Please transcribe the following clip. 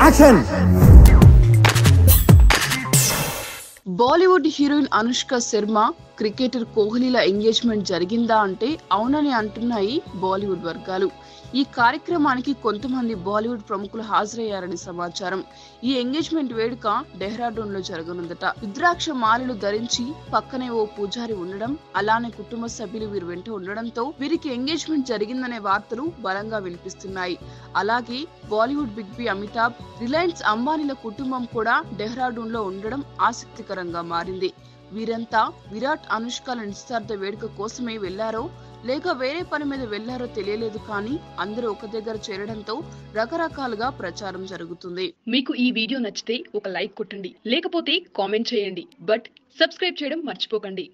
Action. Bollywood heroine Anushka Sharma cricketer కోహ్లీల engagement జరిగిందా అంటే అవునని అంటున్నాయి బాలీవుడ్ వర్గాలు. ఈ కార్యక్రమానికి కొంతమంది బాలీవుడ్ ప్రముఖులు హాజరయ్యారని సమాచారం. ఈ ఎంగేజ్మెంట్ వేడుక డెహ్రాడూన్ లో జరగనుందట. రుద్రాక్ష మాలలు ధరించి పక్కనే ఓ పూజారి ఉండడం, అలానే కుటుంబ సభ్యులు వీరు వెంట ఉండడంతో వీరికి ఎంగేజ్మెంట్ జరిగిందనే వార్తలు బలంగా వినిపిస్తున్నాయి. అలాగే Bollywood big B Amitabh, Reliance అంబానీల కుటుంబం కూడా డెహ్రాడూన్ లో ఉండడం ఆసక్తికరంగా మారింది. వీరంతా విరాట్ అనుష్కల నిశ్చితార్థ వేడుక కోసమే వెళ్లారో లేక వేరే పని మీద వెళ్లారో తెలియలేదు, కానీ అందరూ ఒక దగ్గర చేరడంతో రకరకాలుగా ప్రచారం జరుగుతుంది. మీకు ఈ వీడియో నచ్చితే ఒక లైక్ కొట్టండి, లేకపోతే కామెంట్ చేయండి, బట్ సబ్స్క్రైబ్ చేయడం మర్చిపోకండి.